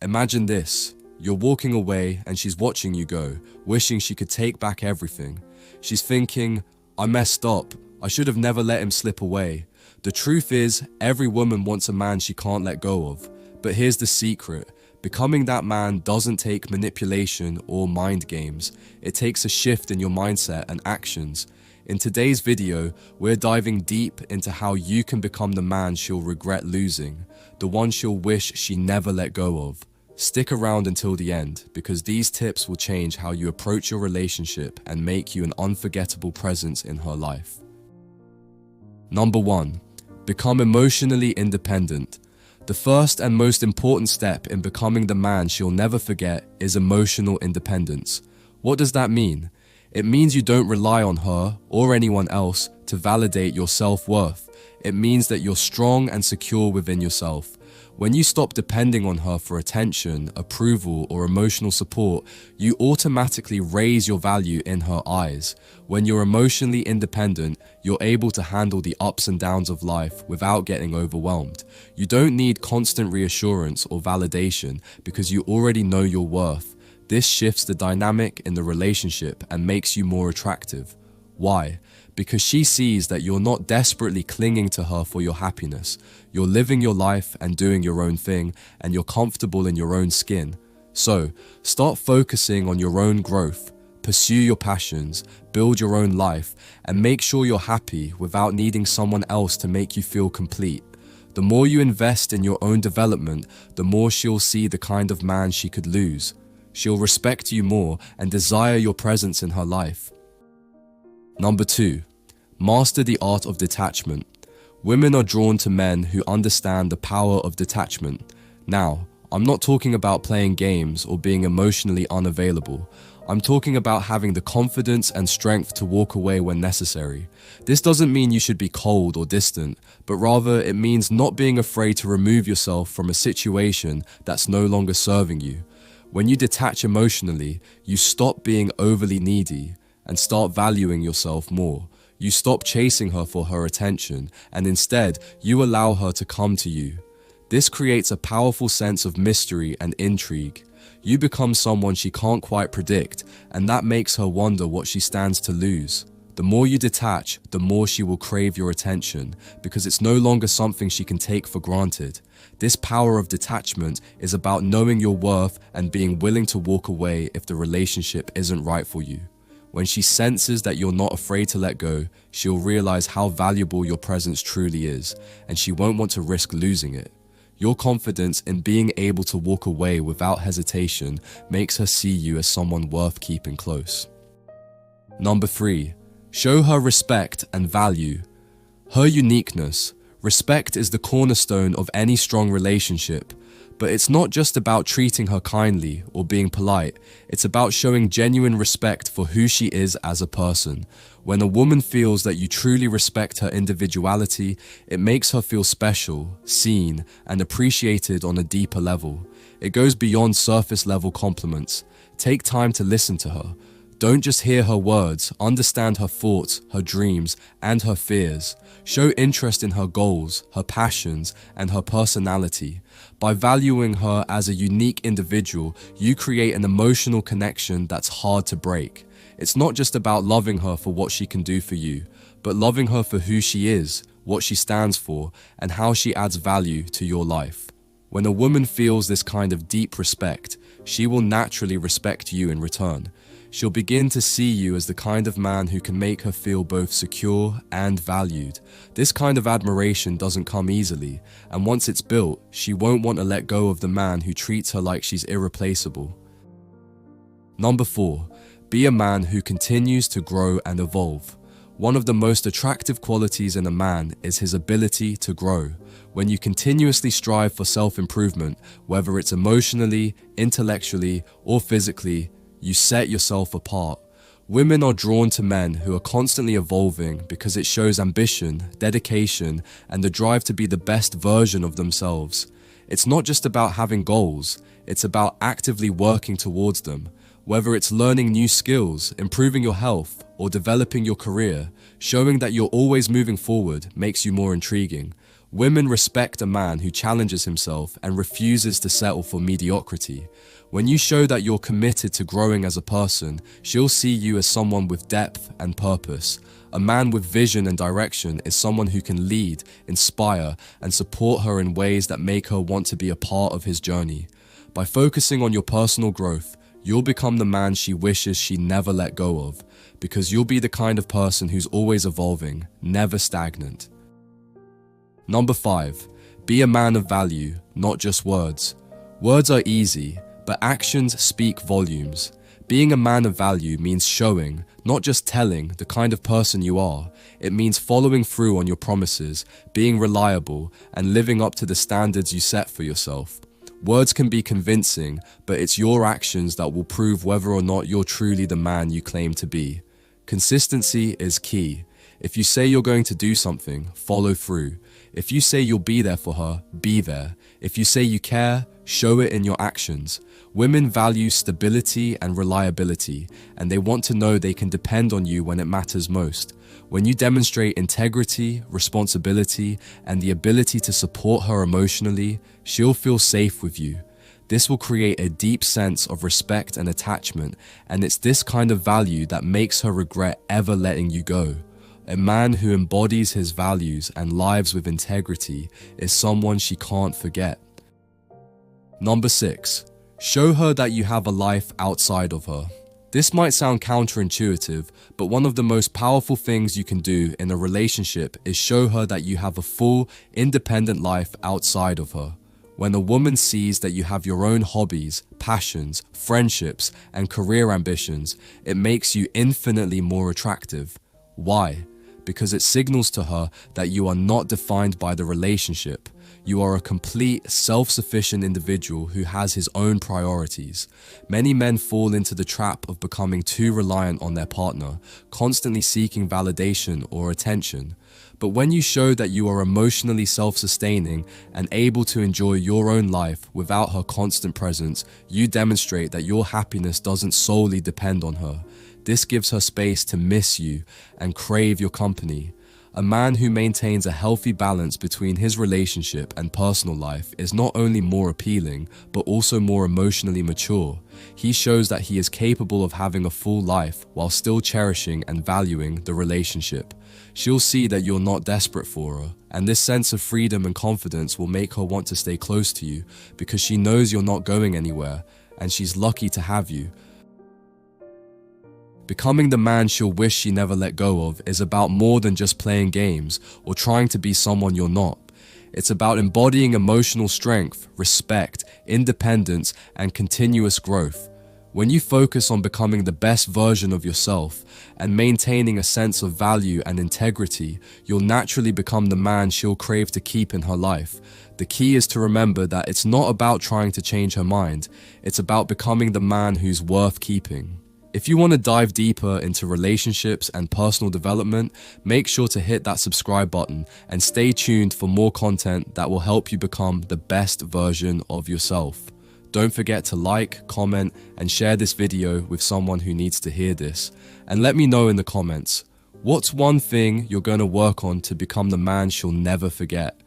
Imagine this. You're walking away and she's watching you go, wishing she could take back everything. She's thinking, I messed up. I should have never let him slip away. The truth is, every woman wants a man she can't let go of. But here's the secret. Becoming that man doesn't take manipulation or mind games. It takes a shift in your mindset and actions. In today's video, we're diving deep into how you can become the man she'll regret losing, the one she'll wish she never let go of. Stick around until the end, because these tips will change how you approach your relationship and make you an unforgettable presence in her life. Number 1. Become emotionally independent. The first and most important step in becoming the man she'll never forget is emotional independence. What does that mean? It means you don't rely on her or anyone else to validate your self-worth. It means that you're strong and secure within yourself. When you stop depending on her for attention, approval, or emotional support, you automatically raise your value in her eyes. When you're emotionally independent, you're able to handle the ups and downs of life without getting overwhelmed. You don't need constant reassurance or validation because you already know your worth. This shifts the dynamic in the relationship and makes you more attractive. Why? Because she sees that you're not desperately clinging to her for your happiness. You're living your life and doing your own thing, and you're comfortable in your own skin. So, start focusing on your own growth. Pursue your passions, build your own life, and make sure you're happy without needing someone else to make you feel complete. The more you invest in your own development, the more she'll see the kind of man she could lose. She'll respect you more and desire your presence in her life. Number 2. Master the art of detachment. Women are drawn to men who understand the power of detachment. Now, I'm not talking about playing games or being emotionally unavailable. I'm talking about having the confidence and strength to walk away when necessary. This doesn't mean you should be cold or distant, but rather it means not being afraid to remove yourself from a situation that's no longer serving you. When you detach emotionally, you stop being overly needy and start valuing yourself more. You stop chasing her for her attention, and instead, you allow her to come to you. This creates a powerful sense of mystery and intrigue. You become someone she can't quite predict, and that makes her wonder what she stands to lose. The more you detach, the more she will crave your attention, because it's no longer something she can take for granted. This power of detachment is about knowing your worth and being willing to walk away if the relationship isn't right for you. When she senses that you're not afraid to let go, she'll realize how valuable your presence truly is, and she won't want to risk losing it. Your confidence in being able to walk away without hesitation makes her see you as someone worth keeping close. Number 3. Show her respect and value. Her uniqueness. Respect is the cornerstone of any strong relationship. But it's not just about treating her kindly or being polite. It's about showing genuine respect for who she is as a person. When a woman feels that you truly respect her individuality, it makes her feel special, seen, and appreciated on a deeper level. It goes beyond surface level compliments. Take time to listen to her. Don't just hear her words, understand her thoughts, her dreams, and her fears. Show interest in her goals, her passions, and her personality. By valuing her as a unique individual, you create an emotional connection that's hard to break. It's not just about loving her for what she can do for you, but loving her for who she is, what she stands for, and how she adds value to your life. When a woman feels this kind of deep respect, she will naturally respect you in return. She'll begin to see you as the kind of man who can make her feel both secure and valued. This kind of admiration doesn't come easily, and once it's built, she won't want to let go of the man who treats her like she's irreplaceable. Number 4. Be a man who continues to grow and evolve. One of the most attractive qualities in a man is his ability to grow. When you continuously strive for self-improvement, whether it's emotionally, intellectually, or physically, you set yourself apart. Women are drawn to men who are constantly evolving because it shows ambition, dedication, and the drive to be the best version of themselves. It's not just about having goals, it's about actively working towards them. Whether it's learning new skills, improving your health, or developing your career, showing that you're always moving forward makes you more intriguing. Women respect a man who challenges himself and refuses to settle for mediocrity. When you show that you're committed to growing as a person, she'll see you as someone with depth and purpose. A man with vision and direction is someone who can lead, inspire, and support her in ways that make her want to be a part of his journey. By focusing on your personal growth, you'll become the man she wishes she never let go of, because you'll be the kind of person who's always evolving, never stagnant. Number 5, be a man of value, not just words. Words are easy, but actions speak volumes. Being a man of value means showing, not just telling, the kind of person you are. It means following through on your promises, being reliable, and living up to the standards you set for yourself. Words can be convincing, but it's your actions that will prove whether or not you're truly the man you claim to be. Consistency is key. If you say you're going to do something, follow through. If you say you'll be there for her, be there. If you say you care, show it in your actions. Women value stability and reliability, and they want to know they can depend on you when it matters most. When you demonstrate integrity, responsibility, and the ability to support her emotionally, she'll feel safe with you. This will create a deep sense of respect and attachment, and it's this kind of value that makes her regret ever letting you go. A man who embodies his values and lives with integrity is someone she can't forget. Number 6, show her that you have a life outside of her. This might sound counterintuitive, but one of the most powerful things you can do in a relationship is show her that you have a full, independent life outside of her. When a woman sees that you have your own hobbies, passions, friendships, and career ambitions, it makes you infinitely more attractive. Why? Because it signals to her that you are not defined by the relationship. You are a complete, self-sufficient individual who has his own priorities. Many men fall into the trap of becoming too reliant on their partner, constantly seeking validation or attention. But when you show that you are emotionally self-sustaining and able to enjoy your own life without her constant presence, you demonstrate that your happiness doesn't solely depend on her. This gives her space to miss you and crave your company. A man who maintains a healthy balance between his relationship and personal life is not only more appealing, but also more emotionally mature. He shows that he is capable of having a full life while still cherishing and valuing the relationship. She'll see that you're not desperate for her, and this sense of freedom and confidence will make her want to stay close to you because she knows you're not going anywhere, and she's lucky to have you. Becoming the man she'll wish she never let go of is about more than just playing games or trying to be someone you're not. It's about embodying emotional strength, respect, independence, and continuous growth. When you focus on becoming the best version of yourself and maintaining a sense of value and integrity, you'll naturally become the man she'll crave to keep in her life. The key is to remember that it's not about trying to change her mind, it's about becoming the man who's worth keeping. If you want to dive deeper into relationships and personal development, make sure to hit that subscribe button and stay tuned for more content that will help you become the best version of yourself. Don't forget to like, comment, and share this video with someone who needs to hear this. And let me know in the comments, what's one thing you're going to work on to become the man she'll never forget?